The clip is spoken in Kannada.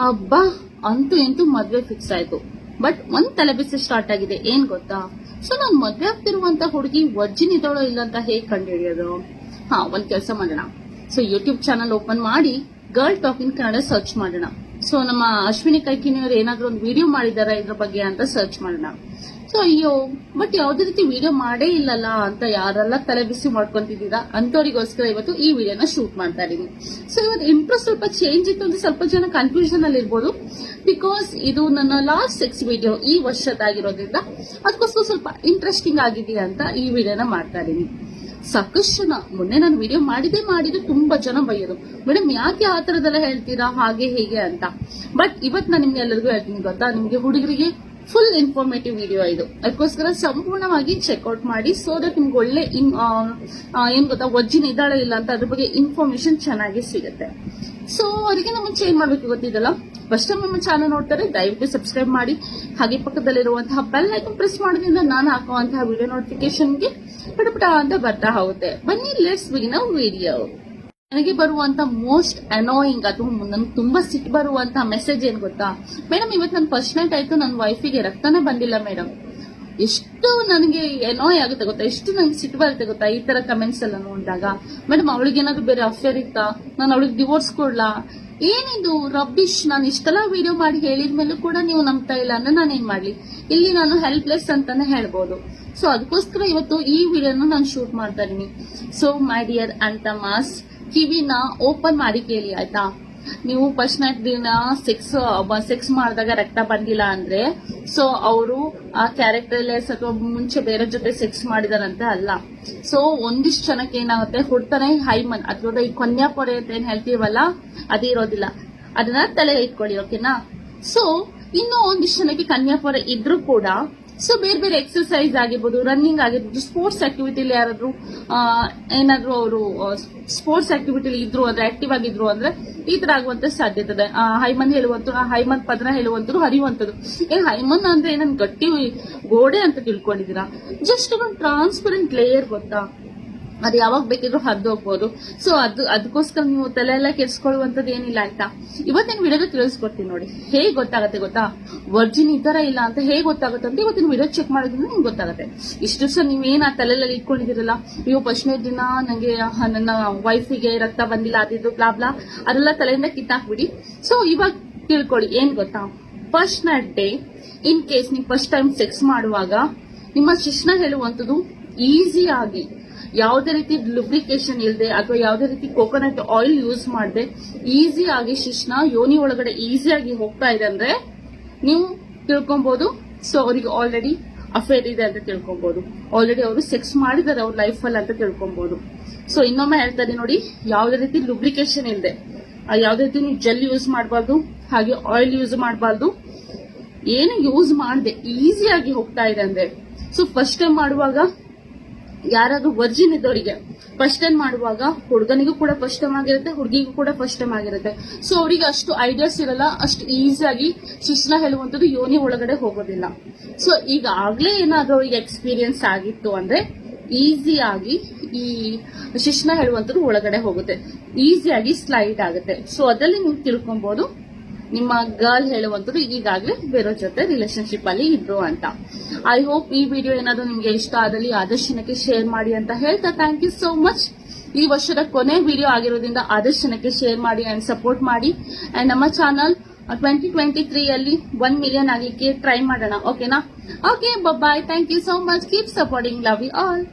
ಅಬ್ಬಾ ಅಂತೂ ಇಂತೂ ಮದ್ವೆ ಫಿಕ್ಸ್ ಆಯ್ತು. ಬಟ್ ಒಂದ್ ತಲೆಬಿಸಿ ಸ್ಟಾರ್ಟ್ ಆಗಿದೆ. ಏನ್ ಗೊತ್ತಾ? ಸೊ ನಾನ್ ಮದ್ವೆ ಆಗ್ತಿರುವಂತ ಹುಡುಗಿ ವರ್ಜಿನ್ ಇದ್ದಾಳೋ ಇಲ್ಲ ಅಂತ ಹೇಗ್ ಕಂಡುಹಿಡಿಯೋದು? ಒಂದ್ ಕೆಲಸ ಮಾಡೋಣ. ಸೊ ಯೂಟ್ಯೂಬ್ ಚಾನಲ್ ಓಪನ್ ಮಾಡಿ ಗರ್ಲ್ ಟಾಕಿಂಗ್ ಕನ್ನಡ ಸರ್ಚ್ ಮಾಡೋಣ. ಸೊ ನಮ್ಮ ಅಶ್ವಿನಿ ಕೈಕಿನಿಯವರು ಏನಾದ್ರೂ ಒಂದು ವಿಡಿಯೋ ಮಾಡಿದಾರ ಇದ್ರ ಬಗ್ಗೆ ಅಂತ ಸರ್ಚ್ ಮಾಡೋಣ. ಸೊ ಅಯ್ಯೋ, ಬಟ್ ಯಾವ್ದೇ ರೀತಿ ವಿಡಿಯೋ ಮಾಡೇ ಇಲ್ಲಲ್ಲ ಅಂತ ಯಾರೆಲ್ಲ ತಲೆ ಬಿಸಿ ಮಾಡ್ಕೊಂತಿದ್ದೀರಾ ಅಂತವರಿಗೋಸ್ಕರ ಇವತ್ತು ಈ ವಿಡಿಯೋನ ಶೂಟ್ ಮಾಡ್ತಾ ಇದೀನಿ. ಸೊ ಇವತ್ತು ಇಂಟ್ರೆಸ್ಟ್ ಸ್ವಲ್ಪ ಚೇಂಜ್ ಇತ್ತು ಅಂತ ಸ್ವಲ್ಪ ಜನ ಕನ್ಫ್ಯೂಷನ್ ಅಲ್ಲಿ ಇರ್ಬೋದು. ಬಿಕಾಸ್ ಇದು ನನ್ನ ಲಾಸ್ಟ್ 6 ವಿಡಿಯೋ ಈ ವರ್ಷದಾಗಿರೋದ್ರಿಂದ ಅದಕ್ಕೋಸ್ಕರ ಸ್ವಲ್ಪ ಇಂಟ್ರೆಸ್ಟಿಂಗ್ ಆಗಿದೆಯಾ ಅಂತ ಈ ವಿಡಿಯೋನ ಮಾಡ್ತಾ ಇದೀನಿ. ಸಾಕಷ್ಟು ಜನ ಮೊನ್ನೆ ನಾನು ವಿಡಿಯೋ ಮಾಡಿದ್ದು ತುಂಬಾ ಜನ ಬೈಯೋದು, ಮೇಡಮ್ ಯಾಕೆ ಆ ತರದೆಲ್ಲ ಹೇಳ್ತೀರಾ ಹಾಗೆ ಹೀಗೆ ಅಂತ. ಬಟ್ ಇವತ್ತು ನಾನು ನಿಮ್ಗೆ ಎಲ್ಲರಿಗೂ ಹೇಳ್ತೀನಿ ಗೊತ್ತಾ, ನಿಮ್ಗೆ ಹುಡುಗರಿಗೆ ಫುಲ್ ಇನ್ಫಾರ್ಮೇಟಿವ್ ವಿಡಿಯೋ ಇದು. ಅದಕ್ಕೋಸ್ಕರ ಸಂಪೂರ್ಣವಾಗಿ ಚೆಕ್ಔಟ್ ಮಾಡಿ. ಸೊ ದಟ್ ನಿಮ್ಗೆ ಒಳ್ಳೆ ಏನ್ ಗೊತ್ತಾ, ವರ್ಜಿನ್ ಇದ್ದಾಳೆ ಇಲ್ಲ ಅಂತ ಅದ್ರ ಬಗ್ಗೆ ಇನ್ಫಾರ್ಮೇಶನ್ ಚೆನ್ನಾಗಿ ಸಿಗುತ್ತೆ. ಸೊ ಅದಕ್ಕೆ ಮುಂಚೆ ಏನ್ ಮಾಡ್ಬೇಕು ಗೊತ್ತಿದ್ದಲ್ಲ, ಫಸ್ಟ್ ಟೈಮ್ ನಮ್ಮ ಚಾನಲ್ ನೋಡ್ತಾರೆ ದಯವಿಟ್ಟು ಸಬ್ಸ್ಕ್ರೈಬ್ ಮಾಡಿ. ಹಾಗೆ ಪಕ್ಕದಲ್ಲಿರುವಂತಹ ಬೆಲ್ ಐಕನ್ ಪ್ರೆಸ್ ಮಾಡೋದ್ರಿಂದ ನಾನು ಹಾಕುವಂತಹ ವಿಡಿಯೋ ನೋಟಿಫಿಕೇಶನ್ಗೆ ಪಟಪಟ ಅಂತ ಬರ್ತಾ ಹೋಗುತ್ತೆ. ಬನ್ನಿ ಲೆಟ್ಸ್ ಬಿಗಿನ್ ಅವರ್ ವಿಡಿಯೋ. ನನಗೆ ಬರುವಂತ ಮೋಸ್ಟ್ ಅನಾಯಿಂಗ್ ಅಥವಾ ನನಗೆ ತುಂಬಾ ಸಿಟ್ಟು ಬರುವಂತಹ ಮೆಸೇಜ್ ಏನ್ ಗೊತ್ತಾ, ಮೇಡಮ್ ಇವತ್ತು ನನ್ನ ಫಸ್ಟ್ ನೈಟ್ ಆಯ್ತು, ನನ್ನ ವೈಫಿಗೆ ರಕ್ತನೇ ಬಂದಿಲ್ಲ ಮೇಡಮ್. ಎಷ್ಟು ನನಗೆ ಅನಾಯ್ ಆಗುತ್ತೆ ಗೊತ್ತಾ, ಎಷ್ಟು ನನಗೆ ಸಿಟ್ಟು ಬರುತ್ತೆ ಗೊತ್ತಾ ಈ ತರ ಕಮೆಂಟ್ಸ್ ಎಲ್ಲ ನೋಡಿದಾಗ. ಮೇಡಮ್ ಅವಳಿಗೆ ಏನಾದ್ರು ಬೇರೆ ಅಫೇರ್ ಇತ್ತಾ, ನಾನು ಅವಳಿಗೆ ಡಿವೋರ್ಸ್ ಕೊಡ್ಲಾ, ಏನಿದು ರಬ್ಬಿಶ್. ನಾನು ಇಷ್ಟೆಲ್ಲ ವಿಡಿಯೋ ಮಾಡಿ ಹೇಳಿದ್ಮೇಲೂ ಕೂಡ ನೀವು ನಂಬ್ತಾ ಇಲ್ಲ ಅಂದ್ರೆ ನಾನು ಏನ್ ಮಾಡ್ಲಿ? ಇಲ್ಲಿ ನಾನು ಹೆಲ್ಪ್ಲೆಸ್ ಅಂತಾನೆ ಹೇಳ್ಬೋದು. ಸೊ ಅದಕ್ಕೋಸ್ಕರ ಇವತ್ತು ಈ ವಿಡಿಯೋನ ನಾನು ಶೂಟ್ ಮಾಡ್ತಾ ಇದೀನಿ. ಸೊ ಮೈ ಡಿಯರ್ ಅಂತಮಾಸ್, ಕಿವಿನ ಓಪನ್ ಮಾಡಿ ಕೇಳಿ ಆಯ್ತಾ. ನೀವು ಫಸ್ಟ್ ನೈಟ್ ದಿನ ಸೆಕ್ಸ್ ಮಾಡಿದಾಗ ರಕ್ತ ಬಂದಿಲ್ಲ ಅಂದ್ರೆ ಸೊ ಅವರು ಆ ಕ್ಯಾರೆಕ್ಟರ್ಲೆಸ್ ಅಥವಾ ಮುಂಚೆ ಬೇರೆ ಜೊತೆ ಸೆಕ್ಸ್ ಮಾಡಿದಾರಂತೆ ಅಲ್ಲ. ಸೊ ಒಂದಿಷ್ಟು ಜನಕ್ಕೆ ಏನಾಗುತ್ತೆ, ಹುಡ್ತಾನೆ ಹೈಮನ್ ಅಥವಾ ಈ ಕೊನ್ಯಾಪೊರೆ ಅಂತ ಏನ್ ಹೇಳ್ತೀವಲ್ಲ ಅದೇ ಇರೋದಿಲ್ಲ. ಅದನ್ನ ತಲೆ ಇಟ್ಕೊಳ್ಳಿ, ಓಕೆನಾ. ಸೊ ಇನ್ನು ಒಂದಿಷ್ಟು ಜನಕ್ಕೆ ಕನ್ಯಾಪೊರೆ ಇದ್ರೂ ಕೂಡ ಸೊ ಬೇರೆ ಬೇರೆ ಎಕ್ಸರ್ಸೈಸ್ ಆಗಿರ್ಬೋದು, ರನ್ನಿಂಗ್ ಆಗಿರ್ಬೋದು, ಸ್ಪೋರ್ಟ್ಸ್ ಆಕ್ಟಿವಿಟಿಲಿ ಯಾರಾದ್ರೂ ಏನಾದ್ರು ಅವರು ಸ್ಪೋರ್ಟ್ಸ್ ಆಕ್ಟಿವಿಟಿಲಿ ಇದ್ರು ಅಂದ್ರೆ ಆಕ್ಟಿವ್ ಆಗಿದ್ರು ಅಂದ್ರೆ ಈ ತರ ಆಗುವಂತ ಸಾಧ್ಯತೆ ಇದೆ. ಹೈಮನ್ ಹೇಳುವಂತರು, ಹೈಮನ್ ಪದನ ಹೇಳುವಂತರು ಹರಿಯುವಂತದ್ದು. ಹೈಮನ್ ಅಂದ್ರೆ ಏನನ್ ಗಟ್ಟಿ ಗೋಡೆ ಅಂತ ತಿಳ್ಕೊಂಡಿದೀರಾ? ಜಸ್ಟ್ ಒಂದು ಟ್ರಾನ್ಸ್ಪರೆಂಟ್ ಲೇಯರ್ ಗೊತ್ತಾ, ಅದು ಯಾವಾಗ ಬೇಕಿದ್ರು ಹರಿದು ಹೋಗ್ಬೋದು. ಸೊ ಅದಕ್ಕೋಸ್ಕರ ನೀವು ತಲೆ ಎಲ್ಲ ಕೆಡ್ಸ್ಕೊಳ್ಳುವಂತದ್ದು ಏನಿಲ್ಲ ಆಯ್ತಾ. ಇವತ್ತಿನ ವಿಡಿಯೋದ ತಿಳಿಸ್ಕೊಡ್ತೀನಿ ನೋಡಿ, ಹೇಗೆ ಗೊತ್ತಾಗುತ್ತೆ ಗೊತ್ತಾ ವರ್ಜಿನ್ ಇದ್ದಾರ ಇಲ್ಲ ಅಂತ ಹೇಗೆ ಗೊತ್ತಾಗುತ್ತೆ ಅಂತ ಇವತ್ತಿನ ವಿಡಿಯೋ ಚೆಕ್ ಮಾಡೋದ್ರಿಂದ ನಿಮ್ಗೆ ಗೊತ್ತಾಗುತ್ತೆ. ಇಷ್ಟು ದಿವಸ ನೀವೇನ್ ಆ ತಲೆಯಲ್ಲಿ ಇಟ್ಕೊಂಡಿದ್ದೀರಲ್ಲ, ಅಯ್ಯೋ ಫಸ್ಟ್ನೇ ದಿನ ನಂಗೆ ನನ್ನ ವೈಫಿಗೆ ರಕ್ತ ಬಂದಿಲ್ಲ ಅದಿದ್ದು ಬ್ಲಾಬ್ಲಾ ಅದೆಲ್ಲ ತಲೆಯಿಂದ ಕಿತ್ತಾಕ್ಬಿಡಿ. ಸೊ ಇವಾಗ ತಿಳ್ಕೊಳ್ಳಿ ಏನ್ ಗೊತ್ತಾ, first night day in case ನೀವು ಫಸ್ಟ್ ಟೈಮ್ ಸೆಕ್ಸ್ ಮಾಡುವಾಗ ನಿಮ್ಮ ಶಿಶ್ನ ಹೇಳುವಂಥದ್ದು ಈಸಿ ಆಗಿ ಯಾವುದೇ ರೀತಿ ಲುಬ್ರಿಕೇಶನ್ ಇಲ್ಲದೆ ಅಥವಾ ಯಾವುದೇ ರೀತಿ ಕೋಕೋನಟ್ ಆಯಿಲ್ ಯೂಸ್ ಮಾಡದೆ ಈಸಿ ಆಗಿ ಶಿಶ್ನ ಯೋನಿ ಒಳಗಡೆ ಈಸಿಯಾಗಿ ಹೋಗ್ತಾ ಇದೆ ಅಂದ್ರೆ ನೀವು ತಿಳ್ಕೊಬಹುದು. ಸೊ ಅವರಿಗೆ ಆಲ್ರೆಡಿ ಅಫೇರ್ ಇದೆ ಅಂತ ತಿಳ್ಕೊಬಹುದು, ಆಲ್ರೆಡಿ ಅವರು ಸೆಕ್ಸ್ ಮಾಡಿದ್ದಾರೆ ಅವ್ರ ಲೈಫ್ ಅಲ್ಲಿ ಅಂತ ತಿಳ್ಕೊಬಹುದು. ಸೊ ಇನ್ನೊಮ್ಮೆ ಹೇಳ್ತಾ ಇದ್ದೀನಿ ನೋಡಿ, ಯಾವುದೇ ರೀತಿ ಲುಬ್ರಿಕೇಶನ್ ಇಲ್ಲದೆ, ಯಾವುದೇ ರೀತಿ ನೀವು ಜೆಲ್ ಯೂಸ್ ಮಾಡಬಾರ್ದು, ಹಾಗೆ ಆಯಿಲ್ ಯೂಸ್ ಮಾಡಬಾರ್ದು, ಏನು ಯೂಸ್ ಮಾಡದೆ ಈಸಿಯಾಗಿ ಹೋಗ್ತಾ ಇದೆ ಅಂದ್ರೆ. ಸೊ ಫಸ್ಟ್ ಟೈಮ್ ಮಾಡುವಾಗ ಯಾರಾದ್ರೂ ವರ್ಜಿನ್ ಇದ್ದವರಿಗೆ ಫಸ್ಟ್ ಟೈಮ್ ಮಾಡುವಾಗ ಹುಡುಗನಿಗೂ ಕೂಡ ಫಸ್ಟ್ ಟೈಮ್ ಆಗಿರುತ್ತೆ, ಹುಡುಗಿಗೂ ಕೂಡ ಫಸ್ಟ್ ಟೈಮ್ ಆಗಿರುತ್ತೆ. ಸೊ ಅವರಿಗೆ ಅಷ್ಟು ಐಡಿಯಾಸ್ ಇರಲ್ಲ, ಅಷ್ಟು ಈಸಿಯಾಗಿ ಶಿಶ್ನ ಹೇಳುವಂಥದ್ದು ಯೋನಿ ಒಳಗಡೆ ಹೋಗೋದಿಲ್ಲ. ಸೊ ಈಗಾಗ್ಲೇ ಏನಾದ್ರೂ ಅವರಿಗೆ ಎಕ್ಸ್ಪೀರಿಯನ್ಸ್ ಆಗಿತ್ತು ಅಂದ್ರೆ ಈಸಿಯಾಗಿ ಈ ಶಿಶ್ನ ಹೇಳುವಂಥದ್ದು ಒಳಗಡೆ ಹೋಗುತ್ತೆ, ಈಸಿಯಾಗಿ ಸ್ಲೈಡ್ ಆಗುತ್ತೆ. ಸೊ ಅದರಲ್ಲಿ ನೀವು ತಿಳ್ಕೊಬಹುದು ನಿಮ್ಮ ಗರ್ಲ್ ಹೇಳುವಂಥದ್ದು ಈಗಾಗಲೇ ಬೇರೆ ಜೊತೆ ರಿಲೇಶನ್ಶಿಪ್ ಅಲ್ಲಿ ಇದ್ರು ಅಂತ. ಐ ಹೋಪ್ ಈ ವಿಡಿಯೋ ಏನಾದ್ರು ನಿಮ್ಗೆ ಇಷ್ಟ ಆದಲ್ಲಿ ಆದಷ್ಟು ಜನಕ್ಕೆ ಶೇರ್ ಮಾಡಿ ಅಂತ ಹೇಳ್ತಾ ಥ್ಯಾಂಕ್ ಯು ಸೋ ಮಚ್. ಈ ವರ್ಷದ ಕೊನೆ ವಿಡಿಯೋ ಆಗಿರೋದ್ರಿಂದ ಆದಷ್ಟು ಜನಕ್ಕೆ ಶೇರ್ ಮಾಡಿ ಅಂಡ್ ಸಪೋರ್ಟ್ ಮಾಡಿ. ಅಂಡ್ ನಮ್ಮ ಚಾನಲ್ 2023 ಅಲ್ಲಿ 1 ಮಿಲಿಯನ್ ಆಗಲಿಕ್ಕೆ ಟ್ರೈ ಮಾಡೋಣ, ಓಕೆನಾ. Okay, bye, thank you so much, keep supporting, love you all.